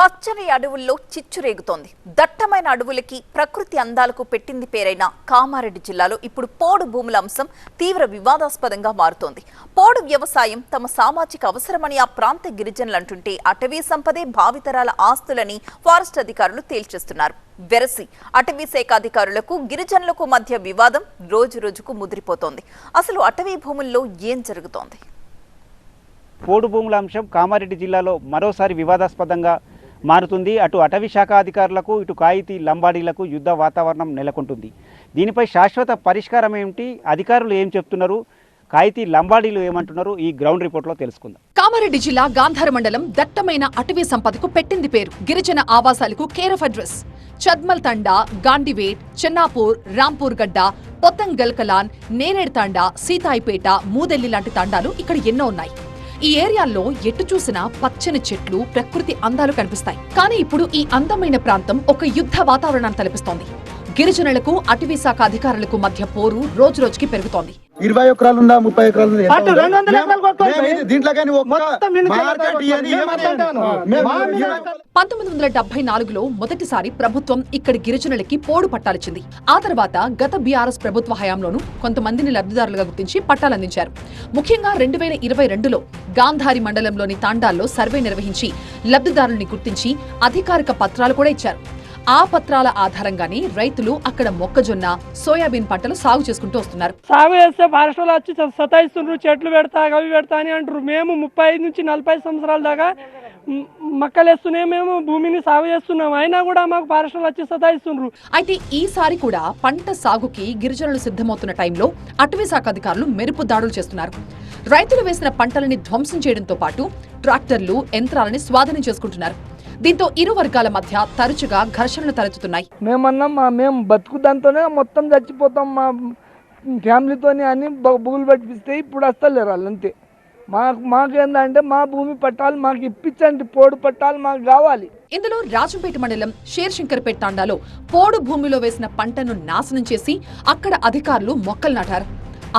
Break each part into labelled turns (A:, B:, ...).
A: పచ్చని అడవుల్లో చిచ్చురేగుతోంది. దట్టమైన అడవులకి ప్రకృతి అందాలకు పెట్టింది పేరైన కామారెడ్డి జిల్లాలో ఇప్పుడు పోడు భూముల అంశం తీవ్ర వివాదాస్పదంగా మారుతోంది. పోడు వ్యవసాయం తమ సామాజిక అవసరమని ఆ ప్రాంత గిరిజనులు అంటుంటే అటవీ సంపదే భావితరాల ఆస్తులని ఫారెస్ట్ అధికారులు తేల్చేస్తున్నారు. వెరసి అటవీ శాఖ అధికారులకు గిరిజనులకు మధ్య వివాదం రోజు రోజుకు ముదిరిపోతోంది. అసలు అటవీ భూముల్లో ఏం జరుగుతోంది?
B: పోడు భూముల అంశం కామారెడ్డి జిల్లాలో మరోసారి వివాదాస్పదంగా మారుతుంది. అటు అటవీ శాఖ అధికారులకు ఇటు కాయితీ లంబాడీలకు యుద్ధ వాతావరణం నెలకొంటుంది. దీనిపై శాశ్వత పరిష్కారం ఏమిటి, అధికారులు ఏం చెప్తున్నారు, కాయితీ లంబాడీలు ఏమంటున్నారు, ఈ గ్రౌండ్ రిపోర్ట్లో తెలుసుకుందాం.
C: కామారెడ్డి జిల్లా గాంధార మండలం దట్టమైన అటవీ సంపదకు పెట్టింది పేరు. గిరిజన ఆవాసాలకు కేర్ ఆఫ్ అడ్రస్. చద్మల్ తండా, గాండివేట్, చెన్నాపూర్, రాంపూర్ గడ్డ, పొత్తంగల్కలాన్, నేరేడ్ తండా, సీతాయిపేట, మూదెల్లి లాంటి తండాలు ఇక్కడ ఎన్నో ఉన్నాయి. ఈ ఏరియాల్లో ఎటు చూసినా పచ్చని చెట్లు, ప్రకృతి అందాలు కనిపిస్తాయి. కానీ ఇప్పుడు ఈ అందమైన ప్రాంతం ఒక యుద్ధ వాతావరణాన్ని తలపిస్తోంది. గిరిజనులకు అటవీ శాఖ అధికారులకు మధ్య పోరు రోజు రోజుకి పెరుగుతోంది.
D: 20 ఎకరాలు ఉందా, 30 ఎకరాలు ఉందా?
C: 1974లో మొదటిసారి ప్రభుత్వం ఇక్కడి గిరిజనులకి పోడు పట్టాలిచ్చింది. ఆ తర్వాత గత బీఆర్ఎస్ ప్రభుత్వ హయాంలోనూ కొంతమందిని లబ్ధిదారులుగా గుర్తించి పట్టాలందించారు. ముఖ్యంగా 2022లో గాంధారి మండలంలోని తాండాల్లో సర్వే నిర్వహించి లబ్ధిదారుల్ని గుర్తించి అధికారిక పత్రాలు కూడా ఇచ్చారు. ఆ పత్రాల ఆధారంగానే రైతులు అక్కడ మొక్కజొన్న, సోయాబీన్ పంటలు సాగు చేసుకుంటూ వస్తున్నారు.
E: సాగు చేస్తే ఫారెస్ట్ వాళ్ళు వచ్చి సతాయిస్తున్నారు, చెట్లు పెడతా అవి పెడతా అని అంటారు. మేము 35 నుంచి 40 సంవత్సరాల దాకా మక్కలేస్తూనే మేము భూమిని సాగు చేస్తున్నాం. అయినా కూడా మాకు ఫారెస్ట్ వాళ్ళు వచ్చి సతాయిస్తున్నారు.
C: అయితే ఈసారి కూడా పంట సాగుకి గిరిజనులు సిద్ధమవుతున్న టైంలో అటవీ శాఖ అధికారులు మెరుపు దాడులు చేస్తున్నారు. రైతులు వేసిన పంటలని ధ్వంసం చేయడంతో పాటు ట్రాక్టర్లు, యంత్రాలని స్వాధీనం చేసుకుంటున్నారు. దీంతో ఇరు వర్గాల మధ్య తరచుగా ఘర్షణలు తలెత్తుతున్నాయి.
E: మేము బతుకుదాంతోనే మొత్తం చచ్చిపోతాం, మా ఫ్యామిలీతోనే అని బుగులు పట్టిస్తే ఇప్పుడు వస్తలేరు వాళ్ళు. అంతే మాకేందంటే మా భూమి పట్టాలు మాకు ఇప్పించండి, పోడు పట్టాలు మాకు కావాలి.
C: ఇందులో రాజంపేట మండలం షేర్శంకర్పేట తాండాలో పోడు భూమిలో వేసిన పంటను నాశనం చేసి అక్కడ అధికారులు మొక్కలు నాటారు.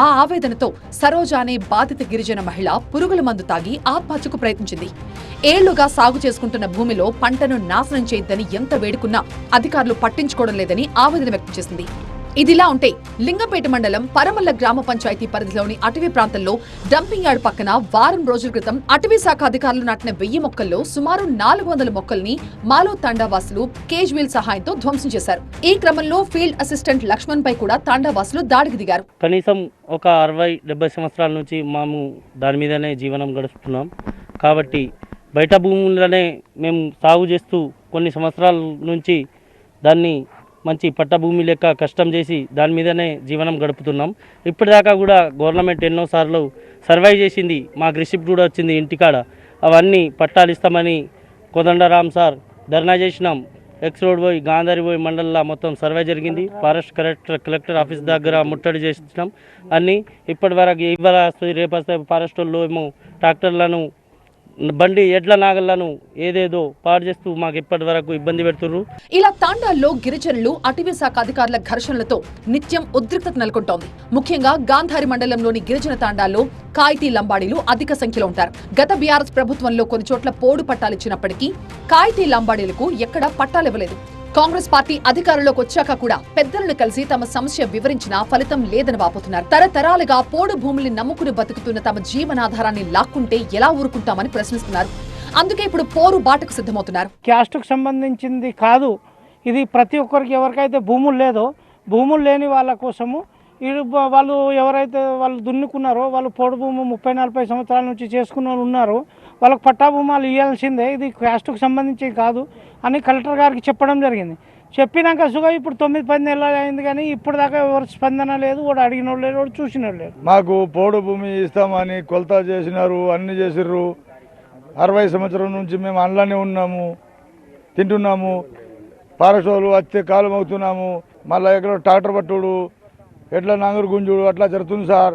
C: ఆ ఆవేదనతో సరోజ అనే బాధిత గిరిజన మహిళ పురుగుల మందు తాగి ఆత్మహత్యకు ప్రయత్నించింది. ఏళ్లుగా సాగు చేసుకుంటున్న భూమిలో పంటను నాశనం చేయొద్దని ఎంత వేడుకున్నా అధికారులు పట్టించుకోవడం లేదని ఆవేదన వ్యక్తం చేసింది. ఇదిలా ఉంటే లింగంపేట మండలం పరమల్ల గ్రామ పంచాయతీ పరిధిలోని అటవీ ప్రాంతంలో డంపింగ్ యార్డ్ పక్కన వారం రోజుల క్రితం అటవీ శాఖ అధికారులు నాటిన 1000 మొక్కల్లో సుమారు 400 మొక్కల్ని మాలో తాండావాసులు కేజ్ వీల్ సహాయంతో ధ్వంసం చేశారు. ఈ క్రమంలో ఫీల్డ్ అసిస్టెంట్ లక్ష్మణ్ పై కూడా తాండావాసులు దాడికి దిగారు.
F: కనీసం ఒక 60-70 సంవత్సరాల నుంచి మేము దాని మీదనే జీవనం గడుపుతున్నాం. కాబట్టి బయట భూములనే మేము సాగు చేస్తూ కొన్ని సంవత్సరాల నుంచి దాన్ని మంచి పట్టభూమి లెక్క కష్టం చేసి దాని మీదనే జీవనం గడుపుతున్నాం. ఇప్పటిదాకా కూడా గవర్నమెంట్ ఎన్నోసార్లు సర్వే చేసింది, మాకు రిసిప్ట్ కూడా వచ్చింది ఇంటికాడ. అవన్నీ పట్టాలు ఇస్తామని కోదండరామ్ సార్ ధర్నా చేసినాం. ఎక్స్ రోడ్ పోయి గాంధారి పోయి మండలంలో మొత్తం సర్వే జరిగింది. ఫారెస్ట్ కలెక్టర్ ఆఫీస్ దగ్గర ముట్టడి చేసినాం. అన్నీ ఇప్పటి వరకు ఇవాళ వస్తుంది, రేపు వస్తాయి. ఫారెస్ట్ వాళ్ళు ఏమో ట్రాక్టర్లను, బండి ఎడ్ల నాగళ్లను ఏదేదో పాడు చేస్తూ మాకు ఇప్పటి వరకు ఇబ్బంది పెడుతున్నారు.
C: ఇలా తాండాల్లో గిరిజనులు అటవీ శాఖ అధికారుల ఘర్షణలతో నిత్యం ఉద్రిక్తత నెలకొంటోంది. ముఖ్యంగా గాంధారి మండలంలోని గిరిజన తాండాల్లో కాయితీ లంబాడీలు అధిక సంఖ్యలో ఉంటారు. గత బీఆర్ఎస్ ప్రభుత్వంలో కొన్ని చోట్ల పోడు పట్టాలిచ్చినప్పటికీ కాయితీ లంబాడీలకు ఎక్కడా పట్టాలివ్వలేదు. కాంగ్రెస్ పార్టీ అధికారంలోకి వచ్చాక కూడా పెద్దలను కలిసి తమ సమస్య వివరించినా ఫలితం లేదని వాపోతున్నారు. తరతరాలుగా పోడు భూముల్ని నమ్ముకుని బతుకుతున్న తమ జీవనాధారాన్ని లాక్కుంటే ఎలా ఊరుకుంటామని ప్రశ్నిస్తున్నారు. అందుకే ఇప్పుడు పోరు బాటకు సిద్ధమవుతున్నారు.
E: క్యాస్ట్కు సంబంధించింది కాదు ఇది. ప్రతి ఒక్కరికి ఎవరికైతే భూములు లేదో, భూములు లేని వాళ్ళ కోసము వాళ్ళు ఎవరైతే వాళ్ళు దున్నుకున్నారో, వాళ్ళు పోడు భూమి 30-40 సంవత్సరాల నుంచి చేసుకున్న వాళ్ళు ఉన్నారో వాళ్ళకి పట్టా భూమాలు ఇవ్వాల్సిందే. ఇది క్యాస్ట్కు సంబంధించి కాదు అని కలెక్టర్ గారికి చెప్పడం జరిగింది. చెప్పినాక సుగా ఇప్పుడు 9-10 నెలలు అయింది, కానీ ఇప్పుడు దాకా ఎవరు స్పందన లేదు. వాడు అడిగిన లేదు, వాడు చూసిన లేదు.
D: మాకు పోడు భూమి ఇస్తామని కొలత చేసినారు, అన్ని చేసిర్రు. 60 సంవత్సరం నుంచి మేము అందులోనే ఉన్నాము, తింటున్నాము. ఫారెస్ట్ వాళ్ళు వచ్చే కాలం అవుతున్నాము. మళ్ళీ ఎక్కడ ట్రాక్టర్ పట్టుడు, ఎట్లా నాంగరు గుంజుడు అట్లా జరుగుతుంది సార్.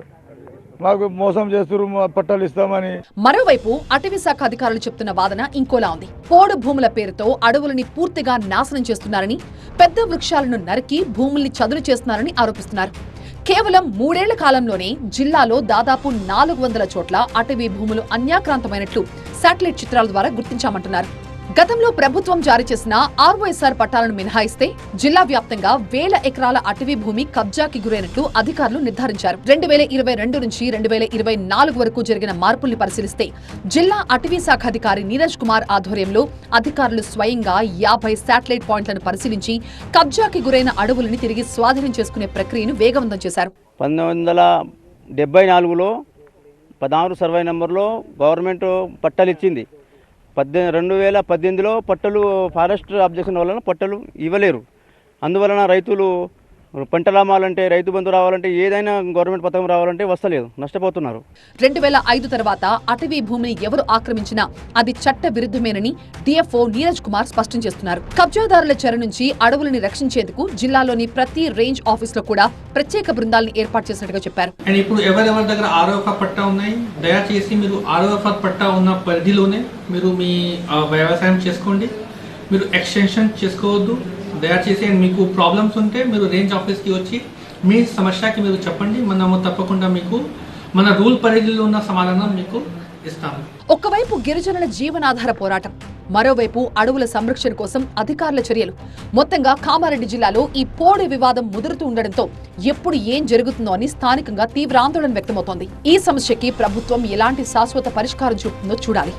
D: మాకు మోసం చేస్తున్నారు పట్టాలు ఇస్తామని.
C: మరోవైపు అటవీ శాఖ అధికారులు చెప్తున్న వాదన ఇంకోలా ఉంది. పోడు భూముల పేరుతో అడవులని పూర్తిగా నాశనం చేస్తున్నారని, పెద్ద వృక్షాలను నరికి భూముల్ని చదును చేస్తున్నారని ఆరోపిస్తున్నారు. కేవలం 3 ఏళ్ల కాలంలోనే జిల్లాలో దాదాపు 400 చోట్ల అటవీ భూములు అన్యాక్రాంతమైనట్లు శాటిలైట్ చిత్రాల ద్వారా గుర్తించామంటున్నారు. గతంలో ప్రభుత్వం జారీ చేసిన ఆర్వైఎస్ఆర్ పట్టాలను మినహాయిస్తే జిల్లా వ్యాప్తంగా వేల ఎకరాల అటవీ భూమి కబ్జాకి గురైనట్లు అధికారులు నిర్ధారించారు. 2022 నుంచి 2024 వరకు జరిగిన మార్పుల్ని పరిశీలిస్తే జిల్లా అటవీ శాఖ అధికారి నీరజ్ కుమార్ ఆధ్వర్యంలో అధికారులు స్వయంగా 50 శాటిలైట్ పాయింట్లను పరిశీలించి కబ్జాకి గురైన అడవులను తిరిగి స్వాధీనం చేసుకునే ప్రక్రియను వేగవంతం చేశారు.
G: 1974లో 16 సర్వే నెంబర్లో గవర్నమెంట్ పట్టాలు ఇచ్చింది. 2018లో పట్టలు ఫారెస్ట్ అబ్జెక్షన్ వలన పట్టలు ఇవ్వలేరు. అందువలన రైతులు పంటలు అమ్మాలంటే, రైతు బంధు రావాలంటే, ఏదైనా గవర్నమెంట్ పథకం రావాలంటే వస్తలేదు, నష్టపోతున్నారు.
C: 2005 తర్వాత అటవీ భూమిని ఎవరు ఆక్రమించినా అది చట్ట విరుద్ధమేనని డిఎఫ్ఓ నీరజ్ కుమార్ స్పష్టం చేస్తున్నారు. కబ్జాదారుల చెర నుంచి అడవులని రక్షించేందుకు జిల్లాలోని ప్రతి రేంజ్ ఆఫీస్ లో కూడా ప్రత్యేక బృందాలను ఏర్పాటు చేసినట్టుగా చెప్పారు.
H: అండ్ ఇప్పుడు ఎవరెవరి దగ్గర ఆర్ఓఎఫ్ పట్టా ఉన్నాయి, దయచేసి మీరు ఆర్ఓఎఫ్ పట్టా ఉన్న పరిధిలోనే మీరు మీ వ్యవసాయం చేసుకోండి. మీరు ఎక్స్టెన్షన్ చేసుకోవద్దు దయచేసి. మీకు ప్రాబ్లమ్స్ ఉంటే మీరు రేంజ్ ఆఫీస్కి వచ్చి మీ సమస్యకి మీరు చెప్పండి. మనము తప్పకుండా మీకు మన రూల్ పరిధిలో ఉన్న సమాధానం మీకు ఇస్తాము.
C: ఒక్కవైపు గిరిజనుల జీవనాధార పోరాటం, మరోవైపు అడవుల సంరక్షణ కోసం అధికారుల చర్యలు. మొత్తంగా కామారెడ్డి జిల్లాలో ఈ పోడు వివాదం ముదురుతూ ఉండడంతో ఎప్పుడు ఏం జరుగుతుందో అని స్థానికంగా తీవ్ర ఆందోళన వ్యక్తమవుతోంది. ఈ సమస్యకి ప్రభుత్వం ఎలాంటి శాశ్వత పరిష్కారం చూపుతుందో చూడాలి.